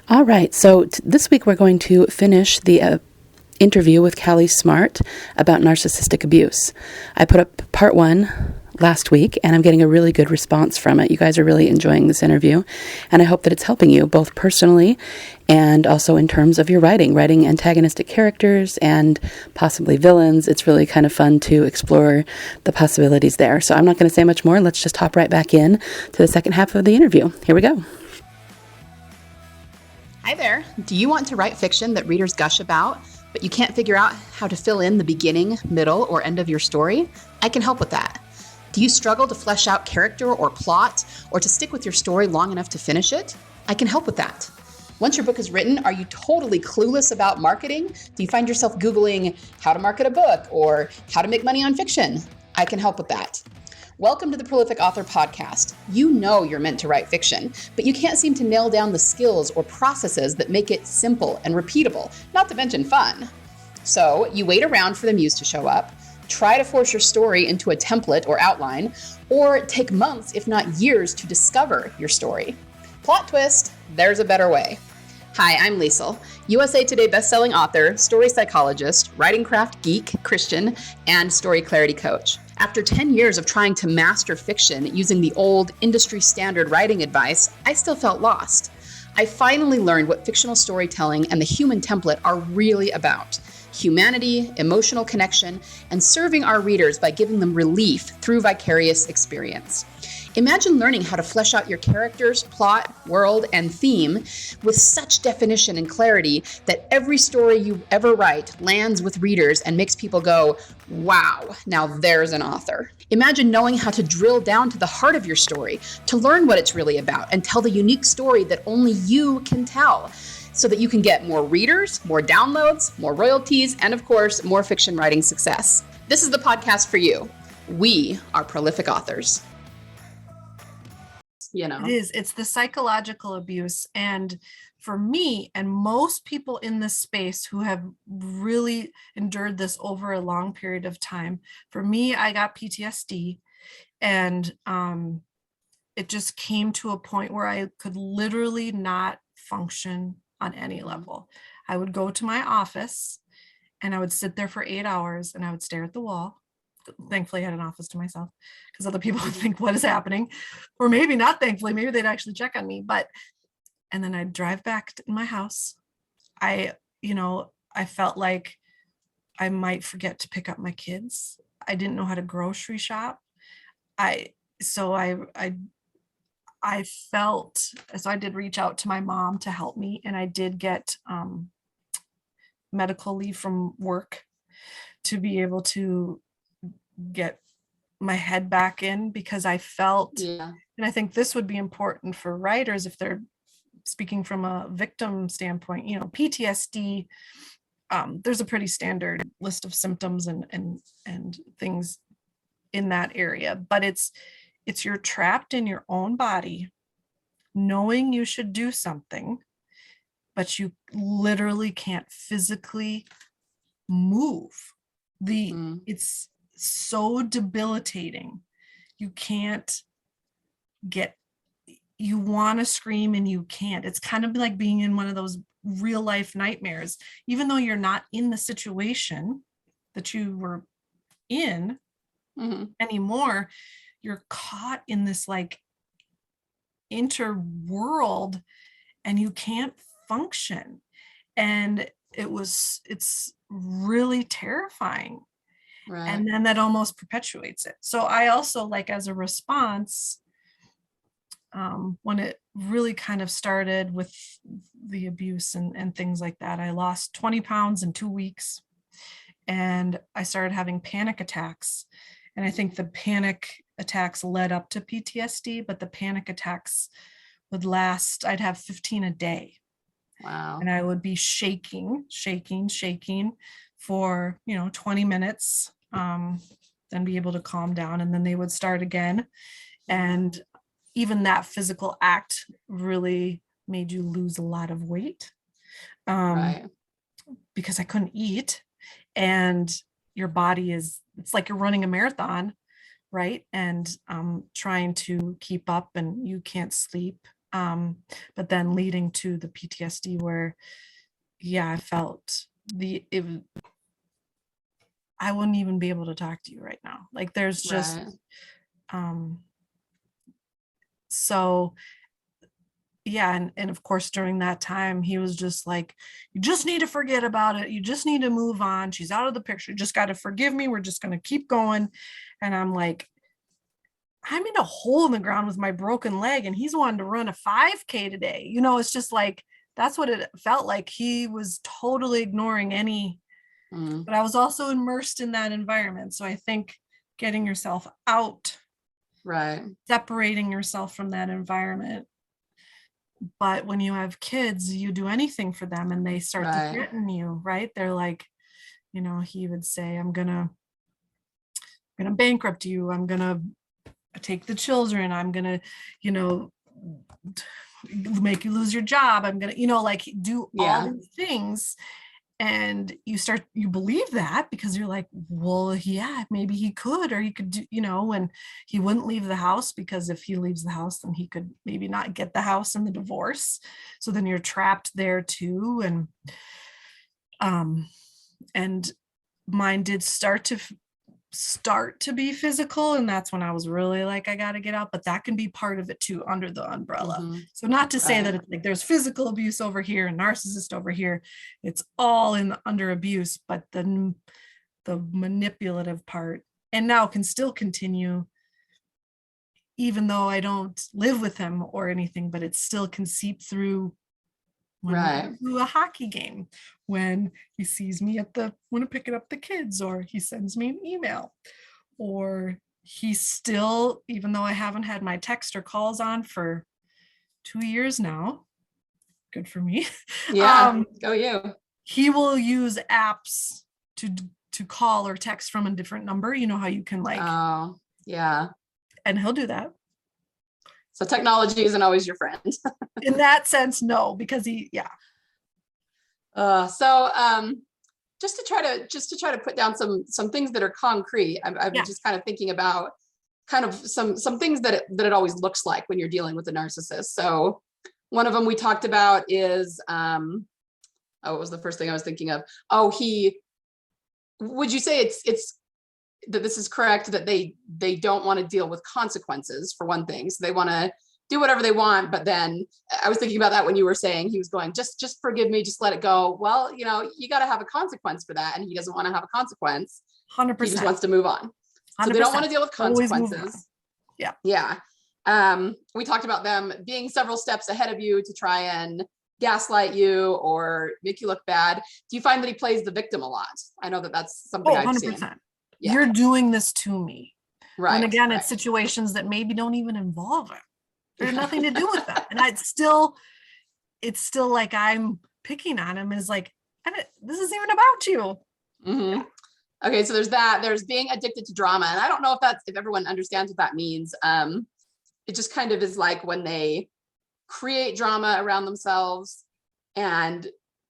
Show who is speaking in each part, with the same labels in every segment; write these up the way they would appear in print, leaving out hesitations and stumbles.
Speaker 1: All right, so this week we're going to finish the interview with Callie Smart about narcissistic abuse. I put up part 1 last week, and I'm getting a really good response from it. You guys are really enjoying this interview, and I hope that it's helping you both personally and also in terms of your writing antagonistic characters and possibly villains. It's really kind of fun to explore the possibilities there. So I'm not going to say much more. Let's just hop right back in to the second half of the interview. Here we go.
Speaker 2: Hi there. Do you want to write fiction that readers gush about, but you can't figure out how to fill in the beginning, middle, or end of your story? I can help with that. Do you struggle to flesh out character or plot, or to stick with your story long enough to finish it? I can help with that. Once your book is written, are you totally clueless about marketing? Do you find yourself Googling how to market a book or how to make money on fiction? I can help with that. Welcome to the Prolific Author Podcast. You know you're meant to write fiction, but you can't seem to nail down the skills or processes that make it simple and repeatable, not to mention fun. So you wait around for the muse to show up, try to force your story into a template or outline, or take months, if not years, to discover your story. Plot twist, there's a better way. Hi, I'm Ceallaigh, USA Today bestselling author, story psychologist, writing craft geek, Christian, and story clarity coach. After 10 years of trying to master fiction using the old industry standard writing advice, I still felt lost. I finally learned what fictional storytelling and the human template are really about: humanity, emotional connection, and serving our readers by giving them relief through vicarious experience. Imagine learning how to flesh out your characters, plot, world, and theme with such definition and clarity that every story you ever write lands with readers and makes people go, wow, now there's an author. Imagine knowing how to drill down to the heart of your story, to learn what it's really about, and tell the unique story that only you can tell, so that you can get more readers, more downloads, more royalties, and of course, more fiction writing success. This is the podcast for you. We are prolific authors.
Speaker 3: It is. It's the psychological abuse. And for me and most people in this space who have really endured this over a long period of time, for me, I got PTSD, and it just came to a point where I could literally not function on any level. I would go to my office and I would sit there for 8 hours and I would stare at the wall. Thankfully, I had an office to myself, because other people would think, what is happening? Or maybe not thankfully, maybe they'd actually check on me. And then I'd drive back to my house. I felt like I might forget to pick up my kids. I didn't know how to grocery shop. I did reach out to my mom to help me, and I did get medical leave from work to be able to get my head back in, because I felt, and I think this would be important for writers if they're speaking from a victim standpoint, PTSD, there's a pretty standard list of symptoms and things in that area, but it's you're trapped in your own body, knowing you should do something, but you literally can't physically move. It's so debilitating. You want to scream and you can't. It's kind of like being in one of those real life nightmares, even though you're not in the situation that you were in anymore. You're caught in this like interworld and you can't function. And it's really terrifying. Right. And then that almost perpetuates it. So I also, like, as a response, when it really kind of started with the abuse and things like that, I lost 20 pounds in 2 weeks, and I started having panic attacks. And I think the panic attacks led up to PTSD, but the panic attacks would last, I'd have 15 a day. Wow. And I would be shaking for, 20 minutes, then be able to calm down, and then they would start again. And even that physical act really made you lose a lot of weight, because I couldn't eat, and your body it's like you're running a marathon, right? And trying to keep up, and you can't sleep. But then leading to the PTSD where, yeah, I felt I wouldn't even be able to talk to you right now. Like there's just, so yeah. And of course, during that time, he was just like, you just need to forget about it. You just need to move on. She's out of the picture. You just got to forgive me. We're just going to keep going. And I'm like, I'm in a hole in the ground with my broken leg and he's wanting to run a 5K today. It's just like, that's what it felt like. He was totally ignoring any, but I was also immersed in that environment. So I think getting yourself out, separating yourself from that environment. But when you have kids, you do anything for them and they start to threaten you, right? They're like, he would say, I'm gonna bankrupt you. I'm gonna take the children. I'm gonna, make you lose your job. I'm gonna, do all these things. And you believe that because you're like, well, yeah, maybe he could, or he could do, and he wouldn't leave the house because if he leaves the house, then he could maybe not get the house and the divorce. So then you're trapped there too. And mine did start to be physical, and that's when I was really like, I got to get out, but that can be part of it too, under the umbrella. So not to say that it's like there's physical abuse over here and narcissist over here, it's all under abuse, but the manipulative part and now can still continue even though I don't live with him or anything, but it still can seep through when we do a hockey game, when he sees me when picking up the kids, or he sends me an email, or he still, even though I haven't had my text or calls on for 2 years now, good for me.
Speaker 1: Go you.
Speaker 3: He will use apps to call or text from a different number. You know how you can and he'll do that.
Speaker 1: So technology isn't always your friend.
Speaker 3: In that sense, no, because
Speaker 1: just to try to put down some things that are concrete, I'm just kind of thinking about kind of some things that it always looks like when you're dealing with a narcissist. So one of them we talked about is, what was the first thing I was thinking of? Would you say it's that this is correct, that they don't want to deal with consequences for one thing. So they want to do whatever they want. But then I was thinking about that when you were saying he was going, just forgive me, just let it go. Well, you got to have a consequence for that. And he doesn't want to have a consequence.
Speaker 3: 100%.
Speaker 1: He just wants to move on. So
Speaker 3: 100%.
Speaker 1: they don't want to deal with consequences. Yeah. We talked about them being several steps ahead of you to try and gaslight you or make you look bad. Do you find that he plays the victim a lot? I know that that's something I've 100%. Seen.
Speaker 3: Yeah. You're doing this to me. And again, it's situations that maybe don't even involve him. There's nothing to do with that. And it's still like I'm picking on him, is like, this isn't even about you.
Speaker 1: Mm-hmm. Okay. So there's that. There's being addicted to drama. And I don't know if everyone understands what that means. It just kind of is like when they create drama around themselves and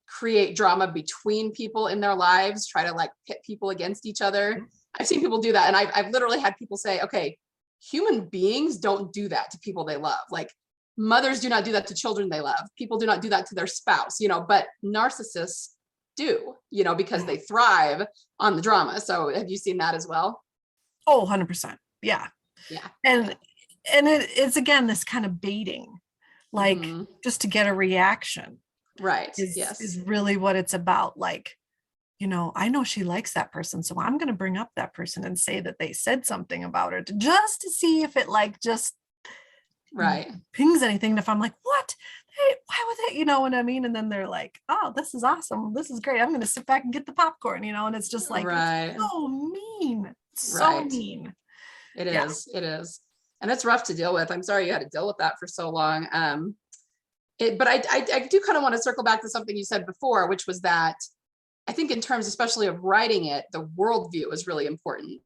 Speaker 1: create drama between people in their lives, try to like pit people against each other. I've seen people do that. And I've literally had people say, okay, human beings don't do that to people they love. Like mothers do not do that to children they love. People do not do that to their spouse, but narcissists do, because they thrive on the drama. So have you seen that as well?
Speaker 3: Oh, 100%. Yeah.
Speaker 1: Yeah.
Speaker 3: And it's again, this kind of baiting, like just to get a reaction.
Speaker 1: Right.
Speaker 3: Is really what it's about. Like, I know she likes that person, so I'm going to bring up that person and say that they said something about her just to see if it like just pings anything. And if I'm like, what? Hey, why would that? You know what I mean? And then they're like, oh, this is awesome. This is great. I'm going to sit back and get the popcorn, and it's just like, it's so mean. So mean.
Speaker 1: It is. It is. And it's rough to deal with. I'm sorry you had to deal with that for so long. But I do kind of want to circle back to something you said before, which was that I think in terms, especially of writing it, the worldview is really important.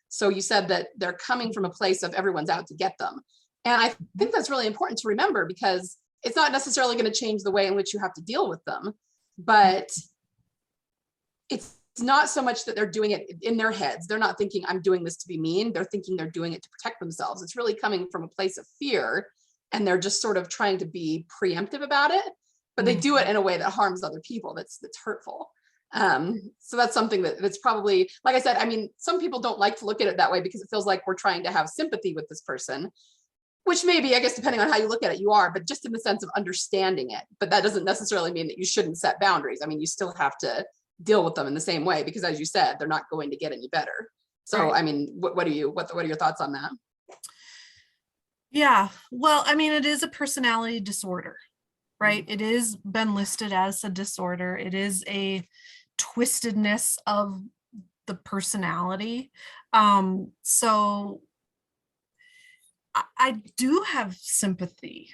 Speaker 1: So you said that they're coming from a place of everyone's out to get them. And I think that's really important to remember, because it's not necessarily going to change the way in which you have to deal with them, but it's not so much that they're doing it in their heads. They're not thinking I'm doing this to be mean. They're thinking they're doing it to protect themselves. It's really coming from a place of fear
Speaker 2: and they're just sort of trying to be preemptive about it, but they do it in a way that harms other people. That's hurtful. So that's something that's probably, like I said, I mean, some people don't like to look at it that way because it feels like we're trying to have sympathy with this person, which maybe, I guess, depending on how you look at it, you are, but just in the sense of understanding it. But that doesn't necessarily mean that you shouldn't set boundaries. I mean, you still have to deal with them in the same way, because as you said, they're not going to get any better. So,
Speaker 3: Right.
Speaker 2: I mean, what are your thoughts on that?
Speaker 3: Yeah. Well, I mean, it is a personality disorder, right? It is been listed as a disorder. It is a twistedness of the personality. So I do have sympathy.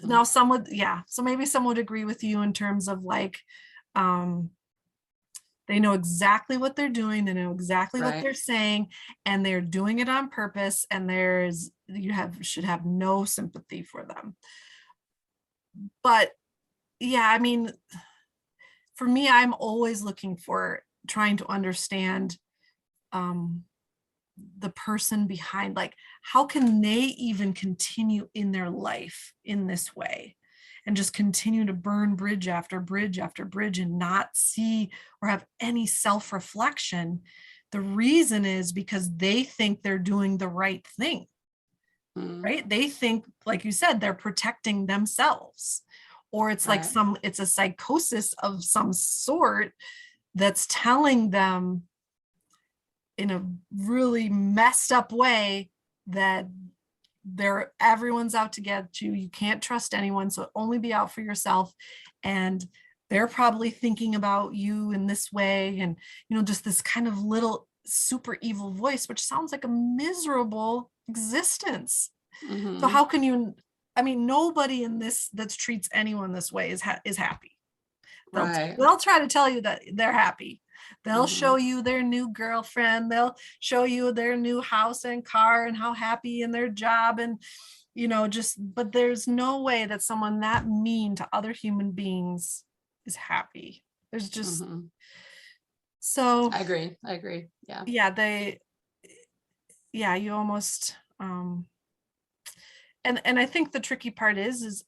Speaker 3: Now, some would, yeah. So maybe some would agree with you in terms of like, they know exactly what they're doing. They know exactly what they're saying, and they're doing it on purpose. And should have no sympathy for them. But yeah, I mean, for me, I'm always looking for trying to understand the person behind, like, how can they even continue in their life in this way and just continue to burn bridge after bridge after bridge and not see or have any self-reflection. The reason is because they think they're doing the right thing, right? They think, like you said, they're protecting themselves, or it's like it's a psychosis of some sort that's telling them in a really messed up way that everyone's out to get you. You can't trust anyone, so only be out for yourself. And they're probably thinking about you in this way, and just this kind of little super evil voice, which sounds like a miserable existence. So how can you? I mean, nobody in this that treats anyone this way is happy. They'll try to tell you that they're happy. They'll show you their new girlfriend. They'll show you their new house and car and how happy in their job, and but there's no way that someone that mean to other human beings is happy. There's just so
Speaker 2: I agree. Yeah.
Speaker 3: You almost and I think the tricky part is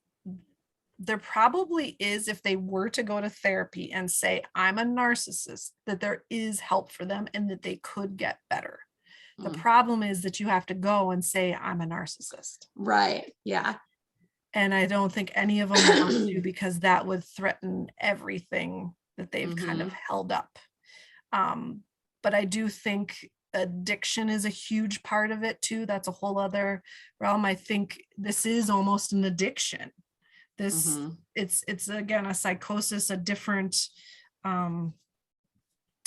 Speaker 3: there probably is, if they were to go to therapy and say, I'm a narcissist, that there is help for them and that they could get better. The problem is that you have to go and say, I'm a narcissist.
Speaker 2: Right. Yeah.
Speaker 3: And I don't think any of them want to, because that would threaten everything that they've kind of held up. But I do think addiction is a huge part of it too. That's a whole other realm. I think this is almost an addiction. It's again a psychosis, a different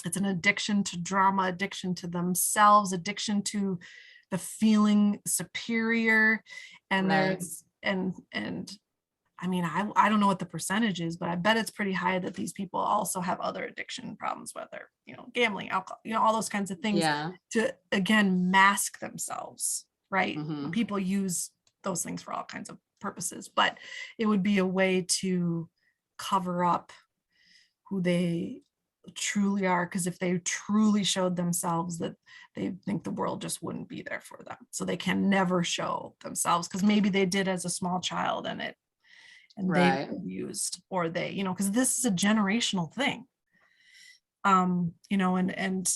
Speaker 3: it's an addiction to drama, addiction to themselves, addiction to the feeling superior. And there's and I mean, I don't know what the percentage is, but I bet it's pretty high that these people also have other addiction problems, whether gambling, alcohol, all those kinds of things, to again mask themselves, right? People use those things for all kinds of purposes, but it would be a way to cover up who they truly are, because if they truly showed themselves, that they think the world just wouldn't be there for them, so they can never show themselves, because maybe they did as a small child and they were abused, or they because this is a generational thing, and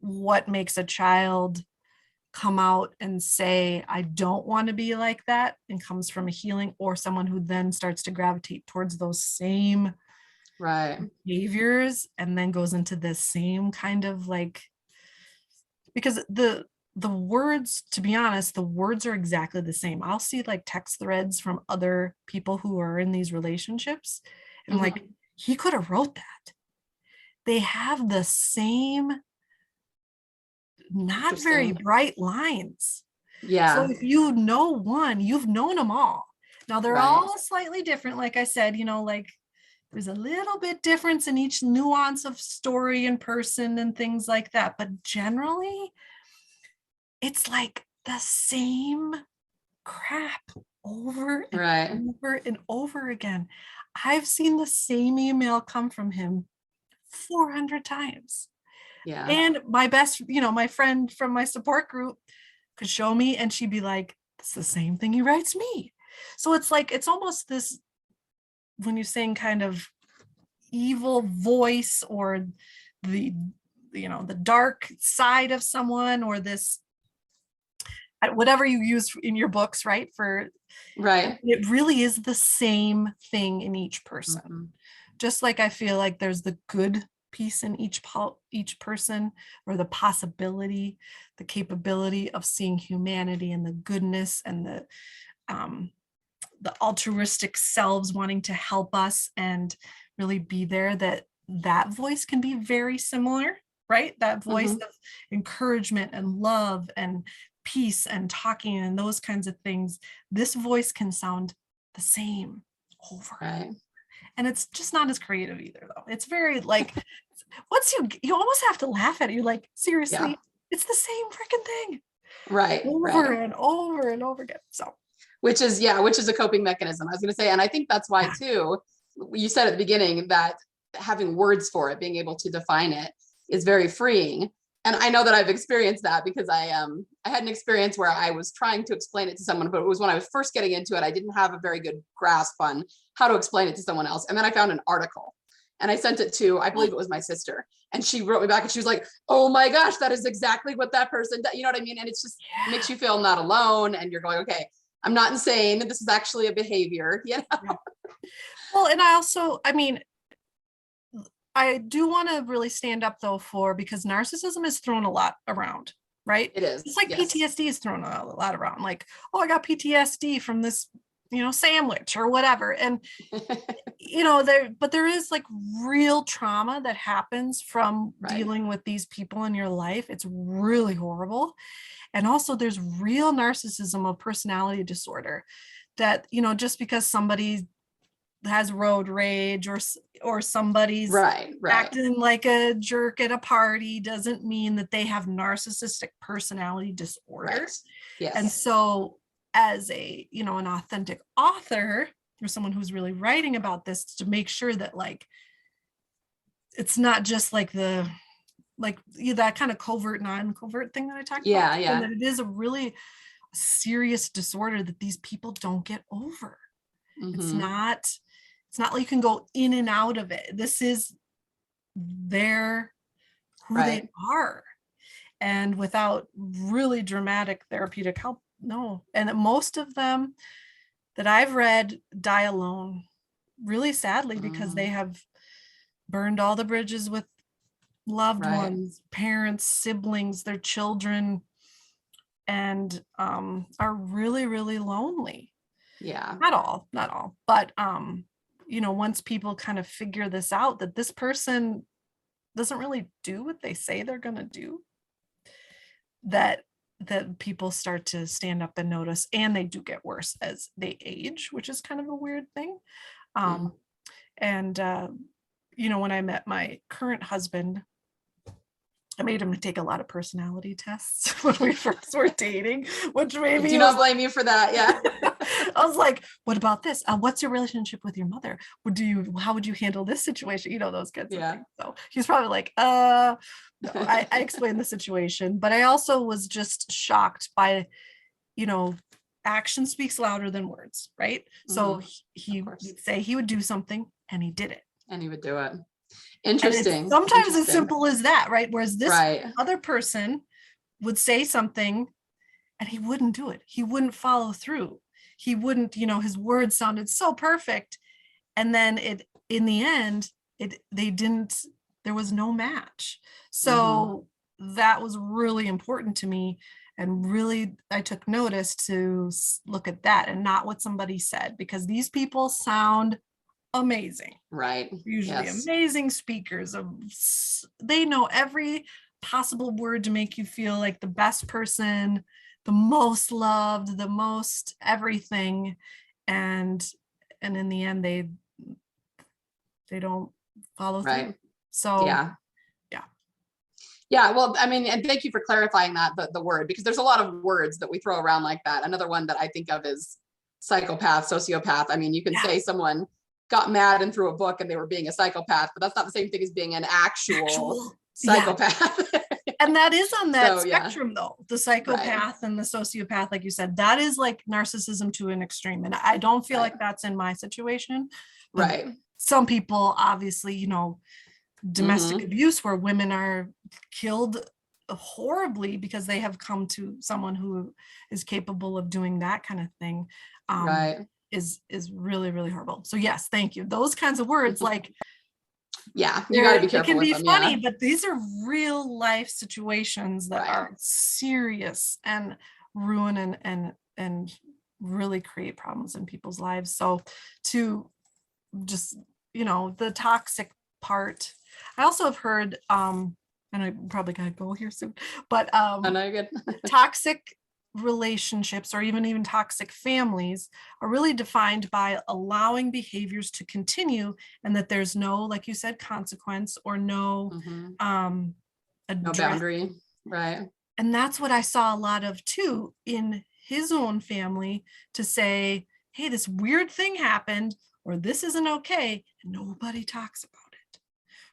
Speaker 3: what makes a child come out and say, I don't want to be like that, and comes from a healing, or someone who then starts to gravitate towards those same behaviors and then goes into the same kind of like, because the words, to be honest, the words are exactly the same. I'll see like text threads from other people who are in these relationships, and like, he could have wrote that. They have the same not very bright lines. So if you know one, you've known them all. Now they're all slightly different. Like I said, like there's a little bit difference in each nuance of story and person and things like that. But generally, it's like the same crap over and over and over again. I've seen the same email come from him 400 times. And my my friend from my support group could show me, and she'd be like, it's the same thing he writes me. So it's like, it's almost this, when you're saying kind of evil voice, or the, the dark side of someone, or this, whatever you use in your books, right?
Speaker 2: Right.
Speaker 3: It really is the same thing in each person.
Speaker 2: Mm-hmm.
Speaker 3: Just like I feel like there's the good piece in each person, or the possibility, the capability of seeing humanity and the goodness and the altruistic selves wanting to help us and really be there, that voice can be very similar, right? That voice of encouragement and love and peace and talking and those kinds of things. This voice can sound the same over.
Speaker 2: Right.
Speaker 3: And it's just not as creative either, though. It's very like, once you almost have to laugh at it. You're like, seriously, it's the same freaking thing.
Speaker 2: Right.
Speaker 3: Over and over and over again. So,
Speaker 2: which is a coping mechanism. I was going to say, and I think that's why too, you said at the beginning that having words for it, being able to define it, is very freeing. And I know that I've experienced that, because I had an experience where I was trying to explain it to someone, but it was when I was first getting into it. I didn't have a very good grasp on how to explain it to someone else. And then I found an article and I sent it to, I believe it was my sister, and she wrote me back and she was like, oh my gosh, that is exactly what that person does. You know what I mean? And it's just makes you feel not alone, and you're going, okay, I'm not insane. This is actually a behavior, you know?
Speaker 3: Well, and I do want to really stand up though because narcissism is thrown a lot around, right?
Speaker 2: It is.
Speaker 3: It's like PTSD is thrown a lot around. Like, oh, I got PTSD from this, sandwich or whatever. And, there is like real trauma that happens from dealing with these people in your life. It's really horrible. And also there's real narcissism of personality disorder that, just because somebody has road rage or somebody's acting like a jerk at a party doesn't mean that they have narcissistic personality disorder.
Speaker 2: Right. Yes.
Speaker 3: And so as an authentic author, or someone who's really writing about this, to make sure that like, it's not just like that kind of covert, non-covert thing that I talked about.
Speaker 2: Yeah.
Speaker 3: And that it is a really serious disorder that these people don't get over. Mm-hmm. It's not like you can go in and out of it. This is who they are. And without really dramatic therapeutic help, no. And most of them that I've read die alone, really sadly, because they have burned all the bridges with loved ones, parents, siblings, their children, and are really, really lonely.
Speaker 2: Yeah.
Speaker 3: Not all, but once people kind of figure this out, that this person doesn't really do what they say they're going to do, that people start to stand up and notice, and they do get worse as they age, which is kind of a weird thing. And when I met my current husband, I made him take a lot of personality tests when we first were dating, which maybe
Speaker 2: do not blame you for that. Yeah.
Speaker 3: I was like, what about this? What's your relationship with your mother? How would you handle this situation? Those kinds of things. So he's probably like, no. I explained the situation, but I also was just shocked by, action speaks louder than words, right? So he would say he would do something, and he did it.
Speaker 2: And he would do it. Interesting.
Speaker 3: Sometimes as simple as that, right? Whereas this other person would say something and he wouldn't do it. He wouldn't follow through. He wouldn't, his words sounded so perfect. And then in the end, there was no match. So that was really important to me. And really, I took notice to look at that and not what somebody said, because these people sound amazing,
Speaker 2: right?
Speaker 3: Usually amazing speakers. They know every possible word to make you feel like the best person, the most loved, the most everything, and in the end they don't follow through. So
Speaker 2: well, I mean, and thank you for clarifying that, the word, because there's a lot of words that we throw around like that. Another one that I think of is psychopath, sociopath. I mean, you can say someone got mad and threw a book and they were being a psychopath, but that's not the same thing as being an actual psychopath.
Speaker 3: And that is on that
Speaker 2: So, yeah.
Speaker 3: spectrum though, the psychopath and the sociopath, like you said, that is like narcissism to an extreme. And I don't feel like that's in my situation. But
Speaker 2: Right.
Speaker 3: some people obviously, you know, domestic abuse where women are killed horribly because they have come to someone who is capable of doing that kind of thing.
Speaker 2: Right.
Speaker 3: Is really, really horrible. So yes, thank you. Those kinds of words, like,
Speaker 2: yeah, you got to be careful
Speaker 3: it can
Speaker 2: with
Speaker 3: be
Speaker 2: them.
Speaker 3: funny,
Speaker 2: Yeah.
Speaker 3: but these are real life situations that are serious and ruin and really create problems in people's lives. So to just, you know, the toxic part, I also have heard, and I probably gotta go here soon, but
Speaker 2: I know you're good.
Speaker 3: toxic relationships or even toxic families are really defined by allowing behaviors to continue and that there's no, like you said, consequence or no
Speaker 2: No boundary. Right.
Speaker 3: And that's what I saw a lot of too in his own family, to say, hey, this weird thing happened or this isn't okay, and nobody talks about it.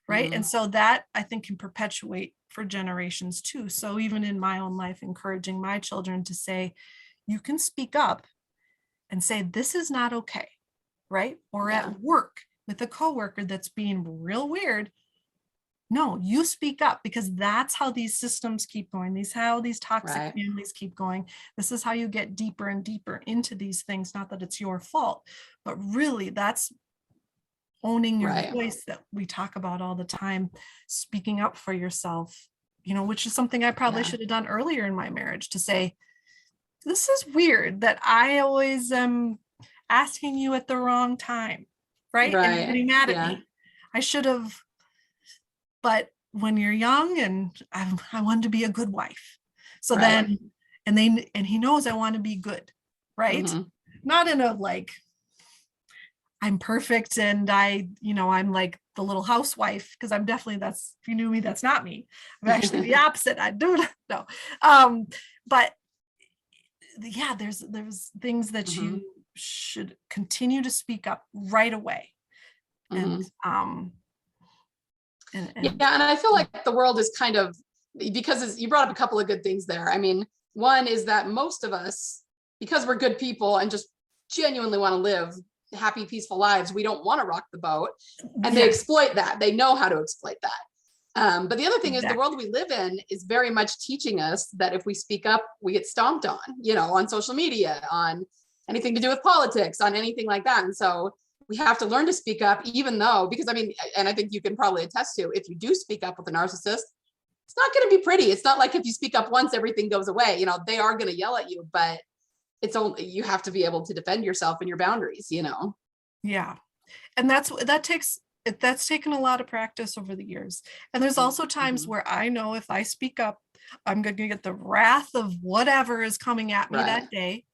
Speaker 3: Right. And so that I think can perpetuate for generations too. So even in my own life, encouraging my children to say, you can speak up and say, this is not okay. Right. Or at work with a coworker that's being real weird. No, you speak up, because that's how these systems keep going. How these toxic families keep going. This is how you get deeper and deeper into these things. Not that it's your fault, but really that's owning your voice that we talk about all the time, speaking up for yourself, you know, which is something I probably should have done earlier in my marriage, to say, this is weird that I always am asking you at the wrong time. Right. And you're getting mad at me. I should have. But when you're young, and I wanted to be a good wife. So then, and he knows I want to be good. Right. Not in a like, I'm perfect and I'm like the little housewife, because I'm definitely, if you knew me, that's not me. I'm actually the opposite. I do no. But yeah, there's things that you should continue to speak up right away. And
Speaker 2: and I feel like the world is kind of, because you brought up a couple of good things there. I mean, one is that most of us, because we're good people and just genuinely want to live happy, peaceful lives, we don't want to rock the boat, and they exploit that. They know how to exploit that. But the other thing is, the world we live in is very much teaching us that if we speak up, we get stomped on, on social media, on anything to do with politics, on anything like that. And so we have to learn to speak up, even though, because I mean, and I think you can probably attest to, if you do speak up with a narcissist, it's not going to be pretty. It's not like if you speak up once, everything goes away. They are going to yell at you, but it's only, you have to be able to defend yourself and your boundaries,
Speaker 3: Yeah. And that's taken a lot of practice over the years. And there's also times where I know if I speak up, I'm going to get the wrath of whatever is coming at me that day.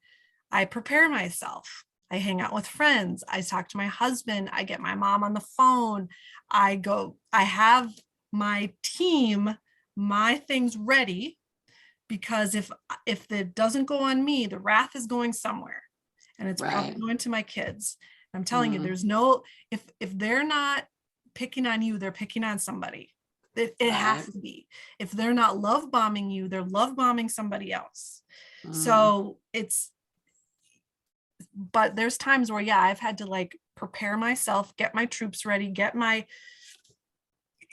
Speaker 3: I prepare myself. I hang out with friends. I talk to my husband. I get my mom on the phone. I have my team, my things ready, because if it doesn't go on me, the wrath is going somewhere, and it's probably going to my kids. I'm telling you, there's no, if they're not picking on you, they're picking on somebody. It has to be. If they're not love bombing you, they're love bombing somebody else. So but there's times where, I've had to like prepare myself, get my troops ready, get my,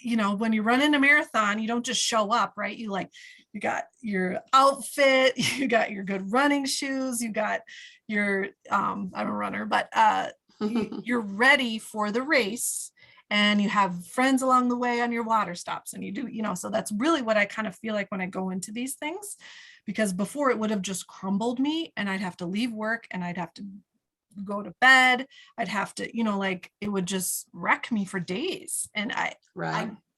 Speaker 3: when you run in a marathon, you don't just show up, right? You got your outfit, you got your good running shoes, you got your, I'm a runner, but you're ready for the race, and you have friends along the way on your water stops, and you do, so that's really what I kind of feel like when I go into these things, because before it would have just crumbled me, and I'd have to leave work, and I'd have to go to bed. I'd have to, it would just wreck me for days. And I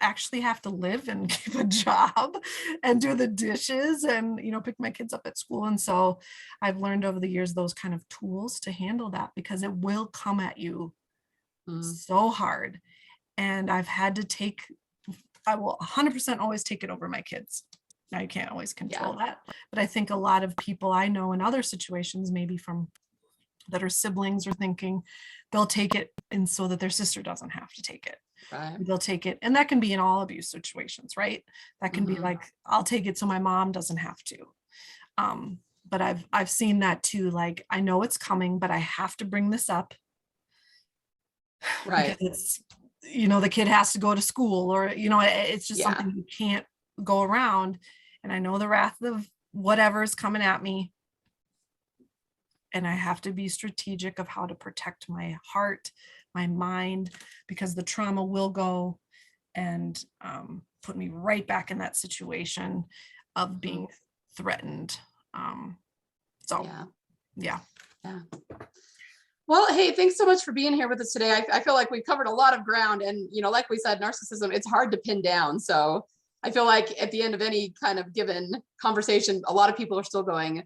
Speaker 3: actually have to live and keep a job and do the dishes and, pick my kids up at school. And so I've learned over the years those kind of tools to handle that, because it will come at you so hard. And I've had to I will 100% always take it over my kids. Now you can't always control that, but I think a lot of people I know in other situations, maybe from that are siblings are thinking. They'll take it, and so that their sister doesn't have to take it.
Speaker 2: Right.
Speaker 3: They'll take it, and that can be in all abuse situations, right? That can be like, I'll take it so my mom doesn't have to. But I've seen that too. Like, I know it's coming, but I have to bring this up,
Speaker 2: right?
Speaker 3: Because it's, the kid has to go to school, or it's just something you can't go around. And I know the wrath of whatever is coming at me, and I have to be strategic of how to protect my heart, my mind, because the trauma will go and put me right back in that situation of being threatened. Yeah.
Speaker 2: Well, hey, thanks so much for being here with us today. I feel like we've covered a lot of ground, and like we said, narcissism, it's hard to pin down. So I feel like at the end of any kind of given conversation, a lot of people are still going,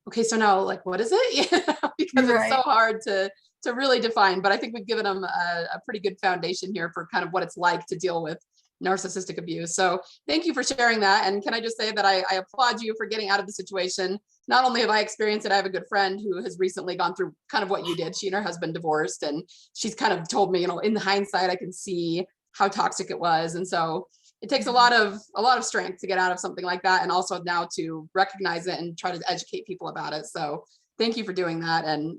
Speaker 2: okay, so now, like, what is it? Because it's so hard to really define. But I think we've given them a pretty good foundation here for kind of what it's like to deal with narcissistic abuse. So thank you for sharing that. And can I just say that I applaud you for getting out of the situation. Not only have I experienced it, I have a good friend who has recently gone through kind of what you did. She and her husband divorced, and she's kind of told me, in the hindsight, I can see how toxic it was. And so it takes a lot of strength to get out of something like that, and also now to recognize it and try to educate people about it. So thank you for doing that. And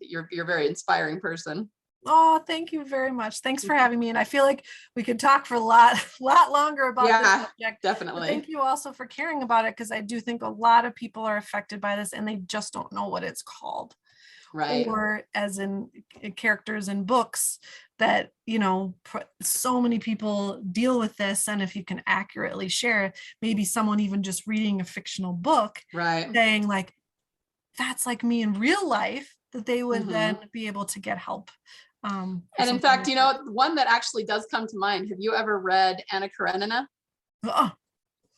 Speaker 2: you're a very inspiring person.
Speaker 3: Oh, thank you very much. Thanks for having me. And I feel like we could talk for a lot longer about this subject.
Speaker 2: Definitely.
Speaker 3: But thank you also for caring about it, because I do think a lot of people are affected by this and they just don't know what it's called.
Speaker 2: Right.
Speaker 3: Or as in characters in books that, so many people deal with this. And if you can accurately share, maybe someone even just reading a fictional book, saying like, that's like me in real life, that they would then be able to get help.
Speaker 2: And in fact, one that actually does come to mind. Have you ever read Anna Karenina?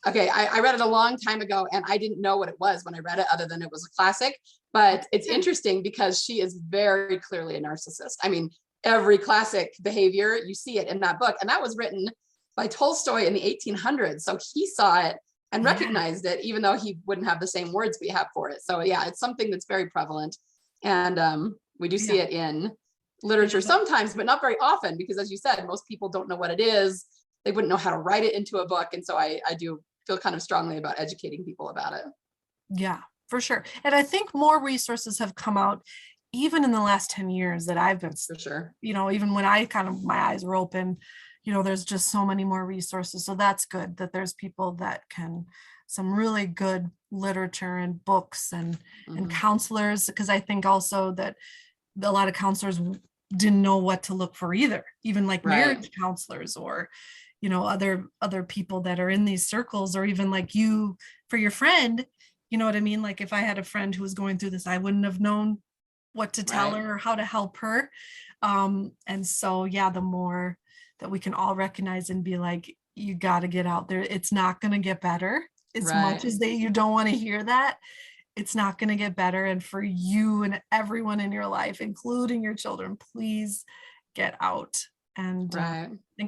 Speaker 2: Okay, I read it a long time ago, and I didn't know what it was when I read it, other than it was a classic. But it's interesting because she is very clearly a narcissist. I mean, every classic behavior, you see it in that book. And that was written by Tolstoy in the 1800s. So he saw it and recognized it, even though he wouldn't have the same words we have for it. So yeah, it's something that's very prevalent. And we do see it in literature sometimes, but not very often, because as you said, most people don't know what it is. They wouldn't know how to write it into a book. And so I do feel kind of strongly about educating people about it.
Speaker 3: Yeah, for sure. And I think more resources have come out even in the last 10 years that I've been,
Speaker 2: for sure.
Speaker 3: Even when my eyes were open, there's just so many more resources. So that's good that there's people that can, some really good literature and books and counselors, because I think also that a lot of counselors didn't know what to look for either, even like marriage counselors, or other people that are in these circles, or even like you for your friend, you know what I mean? Like if I had a friend who was going through this, I wouldn't have known what to tell her or how to help her. And so the more that we can all recognize and be like, you got to get out there, it's not going to get better. As much as you don't want to hear that, it's not going to get better. And for you and everyone in your life, including your children, please get out and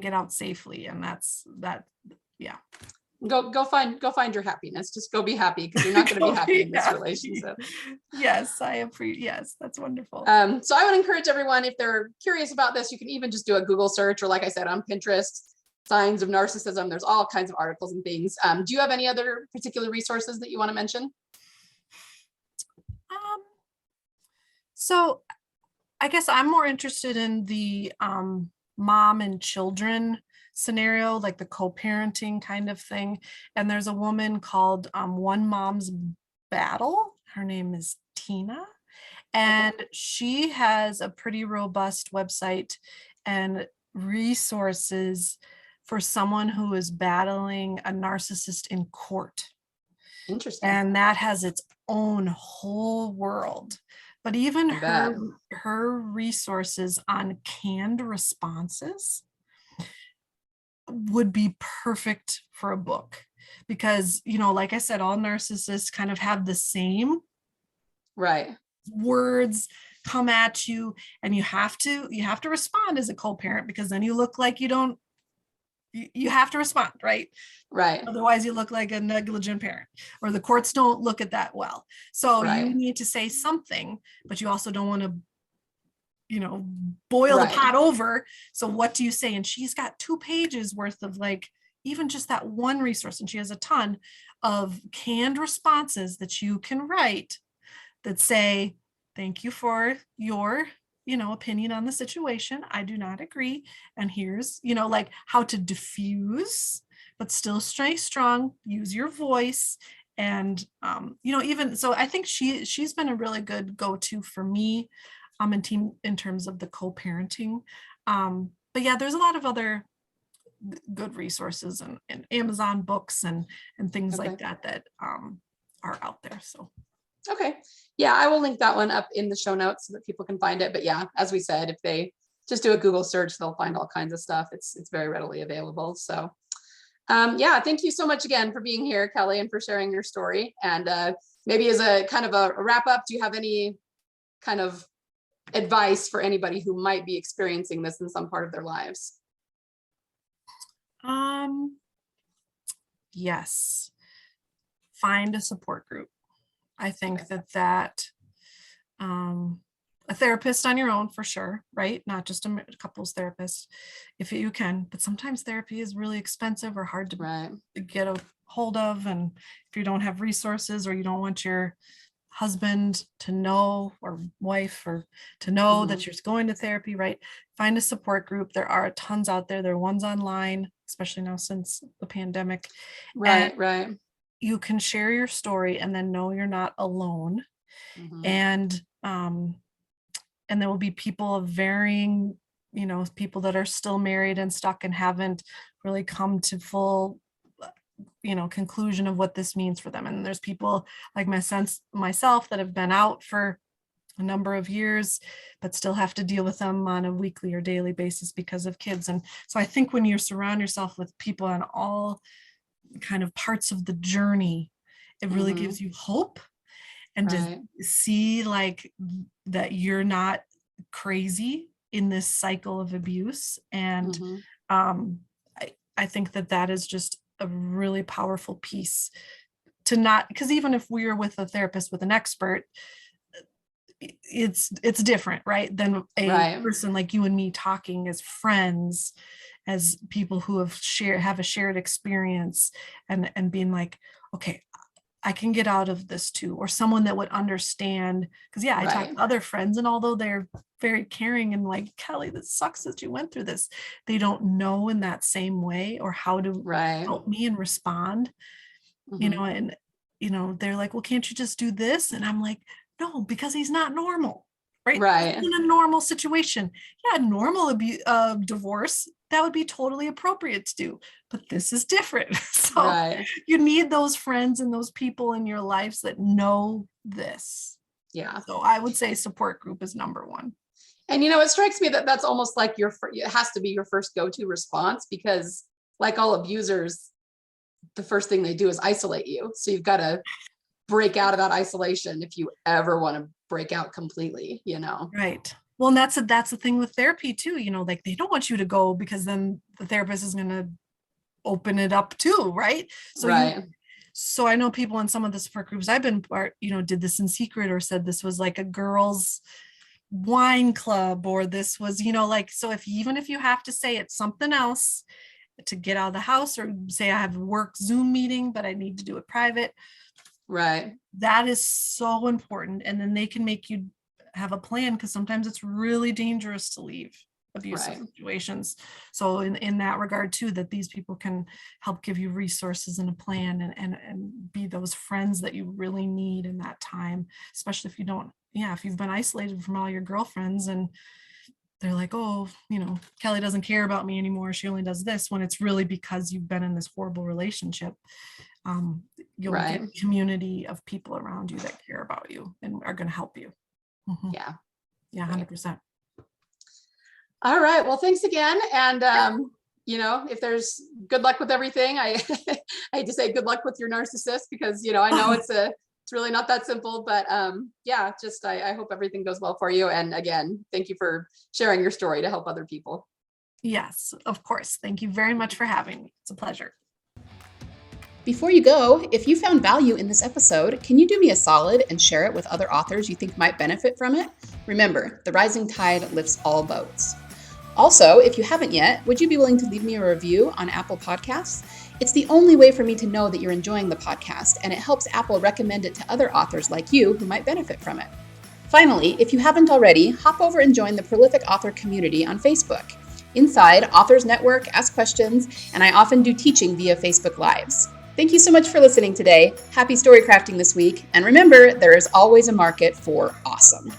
Speaker 3: get out safely. And that's that. Yeah.
Speaker 2: Go find your happiness. Just go be happy, because you're not going to be happy in this relationship.
Speaker 3: Yes, I appreciate. Yes, that's wonderful.
Speaker 2: So I would encourage everyone, if they're curious about this, you can even just do a Google search, or like I said, on Pinterest, signs of narcissism. There's all kinds of articles and things. Do you have any other particular resources that you want to mention?
Speaker 3: So I guess I'm more interested in the mom and children scenario, like the co-parenting kind of thing. And there's a woman called One Mom's Battle. Her name is Tina. And she has a pretty robust website and resources for someone who is battling a narcissist in court.
Speaker 2: Interesting.
Speaker 3: And that has its own whole world. But even her resources on canned responses would be perfect for a book, because, like I said, all narcissists kind of have the same words come at you, and you have to respond as a co-parent, because then you look like you don't you have to respond, right?
Speaker 2: Right.
Speaker 3: Otherwise you look like a negligent parent, or the courts don't look at that well. So
Speaker 2: Right.
Speaker 3: you need to say something, but you also don't want to, boil the
Speaker 2: Right.
Speaker 3: pot over. So what do you say? And she's got 2 pages worth of like, even just that one resource. And she has a ton of canned responses that you can write that say, thank you for your, opinion on the situation. I do not agree. And here's, like how to diffuse, but still stay strong, use your voice. And, even, so I think she's been a really good go-to for me, in terms of the co-parenting. But yeah, there's a lot of other good resources and Amazon books and things like that are out there. So
Speaker 2: Okay. Yeah, I will link that one up in the show notes so that people can find it. But yeah, as we said, if they just do a Google search, they'll find all kinds of stuff. It's very readily available. So yeah, thank you so much again for being here, Kelly, and for sharing your story. And maybe as a kind of a wrap up, do you have any kind of advice for anybody who might be experiencing this in some part of their lives?
Speaker 3: Yes, find a support group. I think that a therapist on your own for sure, right? Not just a couples therapist if you can, but sometimes therapy is really expensive or hard to get a hold of. And if you don't have resources, or you don't want your husband to know, or wife, or to know that you're going to therapy, right? Find a support group. There are tons out there. There are ones online, especially now since the pandemic.
Speaker 2: Right.
Speaker 3: You can share your story and then know you're not alone. And there will be people of varying, people that are still married and stuck and haven't really come to full, conclusion of what this means for them. And there's people like myself that have been out for a number of years, but still have to deal with them on a weekly or daily basis because of kids. And so I think when you surround yourself with people on all kind of parts of the journey, it really gives you hope, and to see like that you're not crazy in this cycle of abuse. And I think that is just a really powerful piece to not, because even if we're with a therapist, with an expert, it's different, right, than a person like you and me talking as friends, as people who have a shared experience, and being like, okay, I can get out of this too, or someone that would understand. Because I talk to other friends, and although they're very caring and like, Kelly, this sucks that you went through this, they don't know in that same way or how to help me and respond, and they're like, well, can't you just do this? And I'm like, no, because he's not normal, right? In a normal situation, normal divorce, that would be totally appropriate to do, but this is different. So you need those friends and those people in your lives that know this. So I would say support group is number one.
Speaker 2: And it strikes me that that's almost like it has to be your first go-to response, because like all abusers, the first thing they do is isolate you. So you've got to break out of that isolation if you ever want to break out completely,
Speaker 3: Right. Well, and that's the thing with therapy too, like they don't want you to go, because then the therapist is going to open it up too, right? So so I know people in some of the support groups I've been part, did this in secret, or said this was like a girls' wine club, or this was, so even if you have to say it's something else to get out of the house, or say I have a work Zoom meeting, but I need to do it private. That is so important. And then they can make you have a plan, because sometimes it's really dangerous to leave abusive situations. So in that regard too, that these people can help give you resources and a plan, and be those friends that you really need in that time, especially if you don't, if you've been isolated from all your girlfriends and they're like, oh, Kelly doesn't care about me anymore, she only does this, when it's really because you've been in this horrible relationship. You'll get a community of people around you that care about you and are going to help you. Yeah, 100%.
Speaker 2: All right. Well, thanks again. And, if there's good luck with everything, I hate to say good luck with your narcissist, because, I know it's really not that simple, but I hope everything goes well for you. And again, thank you for sharing your story to help other people.
Speaker 3: Yes, of course. Thank you very much for having me. It's a pleasure.
Speaker 2: Before you go, if you found value in this episode, can you do me a solid and share it with other authors you think might benefit from it? Remember, the rising tide lifts all boats. Also, if you haven't yet, would you be willing to leave me a review on Apple Podcasts? It's the only way for me to know that you're enjoying the podcast, and it helps Apple recommend it to other authors like you who might benefit from it. Finally, if you haven't already, hop over and join the Prolific Author community on Facebook. Inside, authors network, ask questions, and I often do teaching via Facebook Lives. Thank you so much for listening today. Happy story crafting this week. And remember, there is always a market for awesome.